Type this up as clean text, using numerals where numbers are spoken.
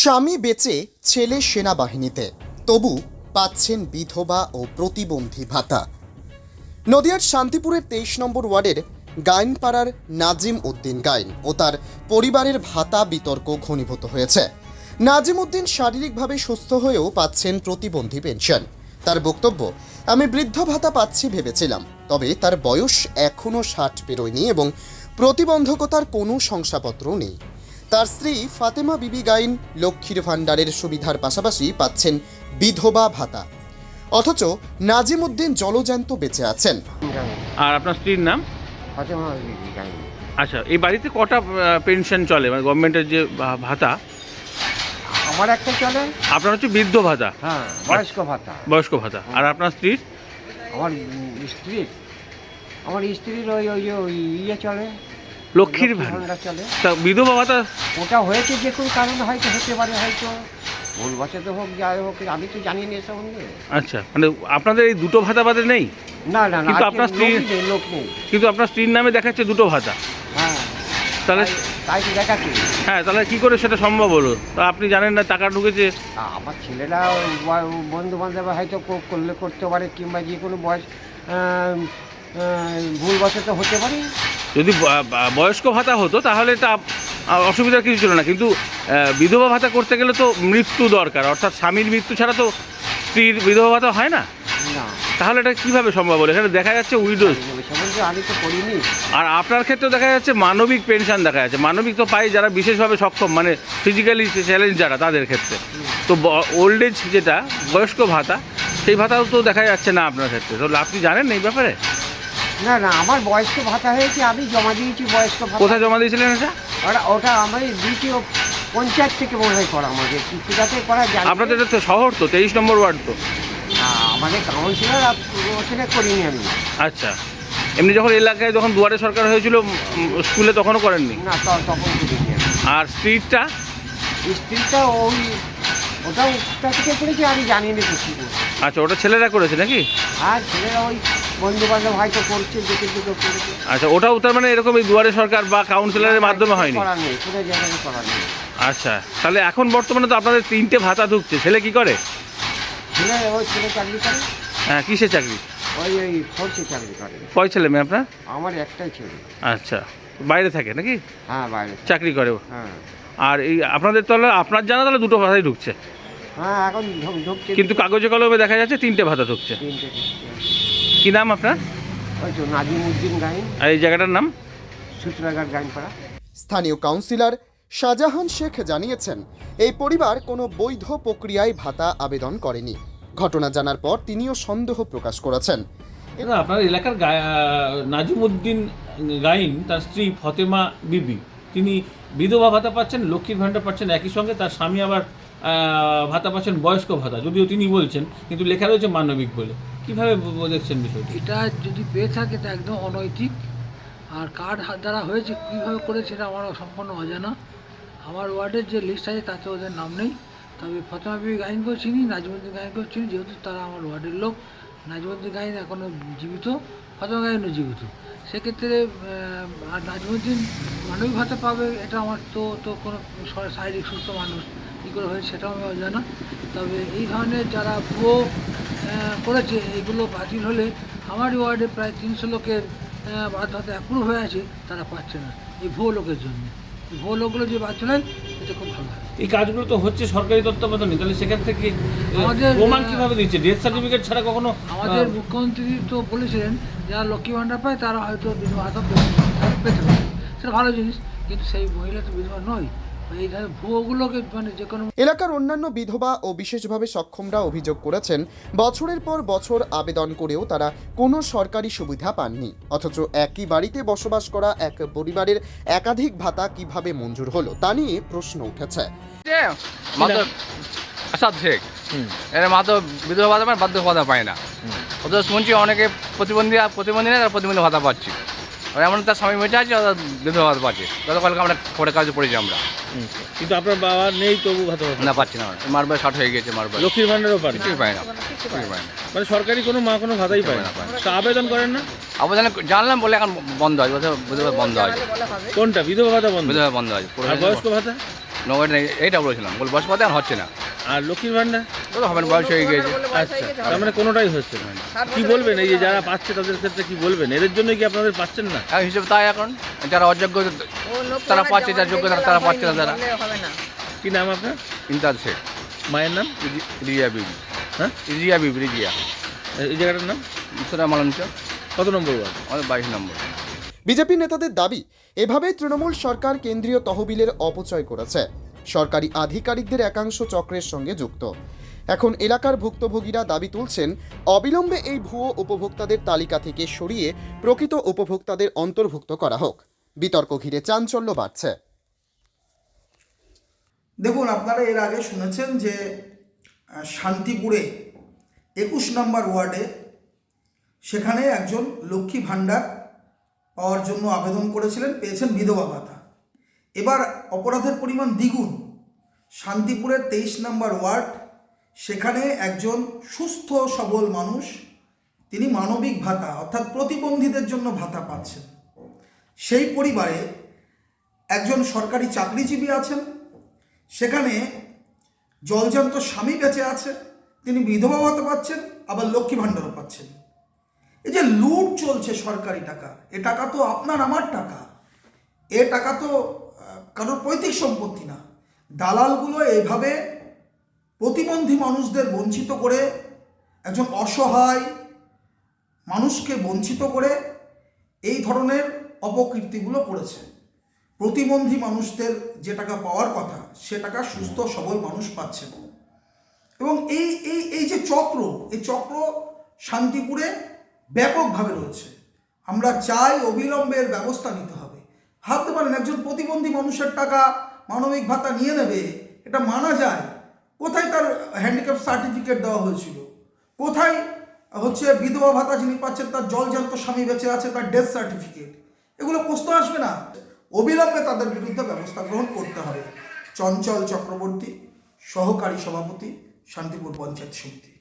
স্বামী বেঁচে ছেলে সেনাবাহিনীতে, তবু পাচ্ছেন বিধবা ও প্রতিবন্ধী ভাতা। নদিয়ার শান্তিপুরের 23 নম্বর ওয়ার্ডের গাইনপাড়ার নাজিম উদ্দিন গাইন ও তার পরিবারের ভাতা বিতর্ক ঘনীভূত হয়েছে। নাজিম উদ্দিন শারীরিকভাবে সুস্থ হয়েও পাচ্ছেন প্রতিবন্ধী পেনশন। তার বক্তব্য, আমি বৃদ্ধ ভাতা পাচ্ছি ভেবেছিলাম, তবে তার বয়স এখনও 60 পেরোয়নি এবং প্রতিবন্ধকতার কোনো শংসাপত্রও নেই। তার স্ত্রী ফাতেমা বিবি গাইন লক্ষ্মীর ভাণ্ডারের সুবিধার পাশাপাশি পাচ্ছেন বিধবা ভাতা, অথচ নাজিম উদ্দিন জলজ্যান্ত বেঁচে আছেন। আর আপনার স্ত্রীর নাম? ফাতেমা বিবি গাইন। আচ্ছা, এই বাড়িতে কটা পেনশন চলে, মানে গভর্নমেন্টের যে ভাতা? আমার একটা চলে। আপনার হচ্ছে বৃদ্ধ ভাতা? হ্যাঁ, বয়স্ক ভাতা। বয়স্ক ভাতা। আর আপনার স্ত্রীর? আমার স্ত্রীর ওই ইয়ে চলে, লক্ষ্মীর ভাণ্ডার চলে। তা বিধবা ভাতা ওটা হয়েছে যে কোনো কারণে, হয়তো হতে পারে, হয়তো ভুল বসতে হোক, যাই হোক, আমি তো জানি না এসব নিয়ে। আচ্ছা, মানে আপনাদের এই দুটো ভাতা বাদে নেই? না না না, কিন্তু আপনার স্ত্রীর লোক নেই। কিন্তু আপনার স্ত্রীর নামে দেখাচ্ছে দুটো ভাতা। হ্যাঁ, তাহলে তাই তো দেখাচ্ছি। হ্যাঁ, তাহলে কি করে সেটা সম্ভব হলো? তা আপনি জানেন না টাকা ঢুকেছে? আমার ছেলেরা বন্ধু বান্ধব হয়তো করলে করতে পারে, কিংবা যে কোনো বয়স ভুল বসতে হতে পারে। যদি বয়স্ক ভাতা হতো তাহলে এটা অসুবিধার কিছু ছিল না, কিন্তু বিধবা ভাতা করতে গেলে তো মৃত্যু দরকার, অর্থাৎ স্বামীর মৃত্যু ছাড়া তো স্ত্রীর বিধবা ভাতা হয় না। না, তাহলে এটা কীভাবে সম্ভব হলো? এখানে দেখা যাচ্ছে উইডোজ, আমি তো করিনি। আর আপনার ক্ষেত্রেও দেখা যাচ্ছে মানবিক পেনশন দেখা যাচ্ছে। মানবিক তো পাই যারা বিশেষভাবে সক্ষম, মানে ফিজিক্যালি চ্যালেঞ্জ যারা, তাদের ক্ষেত্রে। তো ওল্ড এজ যেটা বয়স্ক ভাতা, সেই ভাতাও তো দেখা যাচ্ছে না আপনার ক্ষেত্রে। তাহলে আপনি জানেন এই ব্যাপারে? না না, আমার বয়স্ক ভাতা হয়েছে, আমি জমা দিয়েছি বয়স্ক ভাতা। কোথায় জমা দিয়েছিলেন এটা? ওটা আমি দ্বিতীয় পঞ্চায়েত থেকে মনে হয় করা, আমাদের কিছুটাতে করা যায়। আপনাদের এটা তো শহর, তো 23 নম্বর ওয়ার্ড তো। আমাদের কাউন্সিলর ওখানে করিনি আমি। আচ্ছা, এমনি যখন এলাকায় যখন দুয়ারে সরকার হয়েছিল স্কুলে, তখনও করেননি? না, তখন করিনি আমি। আর স্ত্রীরটা? স্ত্রীটা ওটা থেকে করেছি, আমি জানি না কিছু। আচ্ছা, ওটা ছেলেরা করেছে নাকি? আর ছেলেরা ওই বন্ধু বান্ধব হয়তো করছে, দেখে করেছে। আচ্ছা, ওটাও তার মানে এরকম এই দুয়ারে সরকার বা কাউন্সিলরের মাধ্যমে হয়নি? করার নেই, কোনো জায়গায় করার নেই। আচ্ছা, তাহলে এখন বর্তমানে তো আপনাদের 3টে ভাতা ঢুকছে। ছেলে কি করে? ছেলে চাকরি করে। হ্যাঁ, কিসের চাকরি? ওই ফোর্সে চাকরি করে। কয় ছেলে মেয়ে আপনার? আমার একটাই ছেলে। আচ্ছা, বাইরে থাকে নাকি? হ্যাঁ, বাইরে চাকরি করে। হ্যাঁ। আর এই আপনাদের তাহলে, আপনার জানা তাহলে দুটো ভাতাই ঢুকছে? হ্যাঁ, এখন ঢুকছে, কিন্তু কাগজে কলমে দেখা যাচ্ছে 3টে ভাতা ঢুকছে। কি নাম আপনার? ওই তো নাজিম উদ্দিন গাইন। আর এই জায়গাটার নাম? সূত্রাঘাট গাইনপাড়া। স্থানীয় কাউন্সিলর শাহজাহান শেখ জানিয়েছেন, এই পরিবার কোনো বৈধ প্রক্রিয়ায় ভাতা আবেদন করেনি। ঘটনা জানার পর তিনিও সন্দেহ প্রকাশ করেছেন। আপনার এলাকার নাজিম উদ্দিন গাইন, তার স্ত্রী ফাতেমা বিবি, তিনি বিধবা ভাতা পাচ্ছেন, লক্ষ্মীর ভাণ্ডার পাচ্ছেন, একই সঙ্গে তার স্বামী আবার ভাতা পাচ্ছেন বয়স্ক ভাতা, যদিও তিনি বলছেন, কিন্তু লেখা রয়েছে মানবিক বলে। কীভাবে দেখছেন বিষয়টি? এটা যদি পেয়ে থাকে তা একদম অনৈতিক। আর কার্ড দ্বারা হয়েছে, কীভাবে করে সেটা আমার সম্পূর্ণ অজানা। আমার ওয়ার্ডের যে লিস্ট আছে তাতে ওদের নাম নেই। তবে ফাতেমা বিবি গাইনকেও চিনি, নাজিমুদ্দিন গাইনকেও চিনি, যেহেতু তারা আমার ওয়ার্ডের লোক। নাজিমুদ্দিন গাইন এখনও জীবিত, ফাতেমা গাইনও জীবিত। সেক্ষেত্রে আর নাজিমুদ্দিন মানবিক ভাতা পাবে, এটা আমার তো কোনো শারীরিক সুস্থ মানুষ কী করে হয়েছে সেটাও আমি অজানা। তবে এই ধরনের যারা ভুয়ো করেছে, এগুলো বাতিল হলে আমার ওয়ার্ডে প্রায় 300 লোকের ভাতা অ্যাপ্রুভ হয়ে আছে, তারা পাচ্ছে না এই ভুয়ো লোকের জন্য। এই ভুয়ো লোকগুলো যে বাতিল হয়, এটা খুব ভালো হয়। এই কাজগুলো তো হচ্ছে সরকারি তত্ত্বাবধানে, তাহলে সেখান থেকে আমাদের প্রমাণ কীভাবে দিচ্ছে? ডেথ সার্টিফিকেট ছাড়া কখনো? আমাদের মুখ্যমন্ত্রী তো বলেছিলেন যারা লক্ষ্মী ভাণ্ডার পায় তারা হয়তো বিধবা ভাতা পেতে পারে, সেটা ভালো জিনিস। কিন্তু সেই মহিলা তো বিধবা নয়। এই ধরনের ভুয়োগুলোকে মানে যে কোনো এলাকার অন্যান্য বিধবা ও বিশেষভাবে সক্ষমরা অভিযোগ করেছেন, বছরের পর বছর আবেদন করেও তারা কোনো সরকারি সুবিধা পাননি, অথচ একই বাড়িতে বসবাস করা এক পরিবারের একাধিক ভাতা কিভাবে মঞ্জুর হলো তা নিয়ে প্রশ্ন উঠেছে। আসাদ শেখ, এর মা তো বিধবা ভাতা পায়, বার্ধক্য ভাতা পায় না। ওদের শুনছি অনেকে প্রতিবন্ধী নেই, তারা প্রতিবন্ধী ভাতা পাচ্ছি। আর এমন তার স্বামী বেঁচে আছে, বিধবা ভাতা পাচ্ছে। গতকালকে আমরা খবরের কাজে পড়েছি আমরা। কিন্তু আপনার বাবা নেই, তবু ভাতা না, পাচ্ছি না। মার বয়স 60 হয়ে গেছে, মার বয়স। লক্ষ্মীর ভাণ্ডারও পান? কিছুই পায় না, কিছুই পায় না। মানে সরকারি কোনো ভাতাই পায় না। তা আবেদন করেন না? আবেদন জানলাম বলে এখন বন্ধ আছে, বিধবা বন্ধ আছে। কোনটা? বিধবা ভাতা বন্ধ? বিধবা বন্ধ আছে। আর বয়স্ক ভাতা? নগর নেই, এইটা বলেছিলাম, বল বয়স ভাতা এখন হচ্ছে না। আর লক্ষ্মীর ভাণ্ডার? ও তো হবে না, বয়স হয়ে গিয়েছে। আচ্ছা, তার মানে কোনোটাই হচ্ছে না। কি বলবেন এই যে যারা পাচ্ছে তাদের ক্ষেত্রে কি বলবেন? এদের জন্য কি আপনাদের পাচ্ছেন না? এখন হিসেবে তাই, এখন যারা অযোগ্য তারা পাচ্ছে, যারা যোগ্য তারা পাচ্ছে না। তারা কি নাম আপনার? ইন্টার শেখ, মায়ের নাম? রিজিয়া বিবি। হ্যাঁ, রিজিয়া বিবি, রিজিয়া। এই জায়গাটার নাম? সেটা মালাঞ্চ, কত নম্বর ওয়ার্ড? আমাদের 22 নম্বর। বিজেপি নেতাদের দাবি, এভাবে তৃণমূল সরকার কেন্দ্রীয় তহবিলের অপচয় করেছে। সরকারি আধিকারিকদের একাংশ চক্রের সঙ্গে যুক্ত। এখন এলাকার ভুক্তভোগীরা দাবি তুলছেন, অবিলম্বে এই ভুয়ো উপভোক্তাদের তালিকা থেকে সরিয়ে প্রকৃত উপভোক্তাদের অন্তর্ভুক্ত করা হোক। বিতর্ক ঘিরে চাঞ্চল্য বাড়ছে। দেখুন, আপনারা এর আগে শুনেছেন যে শান্তিপুরে 21 নম্বর ওয়ার্ডে সেখানে একজন লক্ষ্মী ভাণ্ডার পাওয়ার জন্য আবেদন করেছিলেন, পেয়েছেন বিধবা ভাতা। এবার অপরাধের পরিমাণ দ্বিগুণ। শান্তিপুরের 23 নম্বর ওয়ার্ড, সেখানে একজন সুস্থ সবল মানুষ, তিনি মানবিক ভাতা অর্থাৎ প্রতিবন্ধীদের জন্য ভাতা পাচ্ছেন। সেই পরিবারে একজন সরকারি চাকরিজীবী আছেন, সেখানে জলজান্ত স্বামী বেঁচে আছে, তিনি বিধবা ভাতা পাচ্ছেন, আবার লক্ষ্মী ভাণ্ডারও পাচ্ছেন। এই যে লুট চলছে সরকারি টাকা, এ টাকা তো আপনার আমার টাকা, এ টাকা তো কারোর পৈতৃক সম্পত্তি না। দালালগুলো এইভাবে প্রতিবন্ধী মানুষদের বঞ্চিত করে, একজন অসহায় মানুষকে বঞ্চিত করে এই ধরনের অপকীর্তিগুলো করেছে। প্রতিবন্ধী মানুষদের যে টাকা পাওয়ার কথা, সে টাকা সুস্থ সবল মানুষ পাচ্ছে না। এবং এই যে চক্র, এই চক্র শান্তিপুরে ব্যাপকভাবে রয়েছে। আমরা চাই অবিলম্বে এর ব্যবস্থা নিতে হবে। ভাবতে পারেন, একজন প্রতিবন্ধী মানুষের টাকা মানবিক ভাতা নিয়ে নেবে, এটা মানা যায়? কোথায় তার হ্যান্ডিক্যাপ সার্টিফিকেট দেওয়া হয়েছিল? কোথায় হচ্ছে বিধবা ভাতা যিনি পাচ্ছেন তার জলজান্ত স্বামী বেঁচে আছে, তার ডেথ সার্টিফিকেট? এগুলো প্রশ্ন আসবে না? অবিলম্বে তাদের বিরুদ্ধে ব্যবস্থা গ্রহণ করতে হবে। চঞ্চল চক্রবর্তী, সহকারী সভাপতি, শান্তিপুর পঞ্চায়েত সমিতি।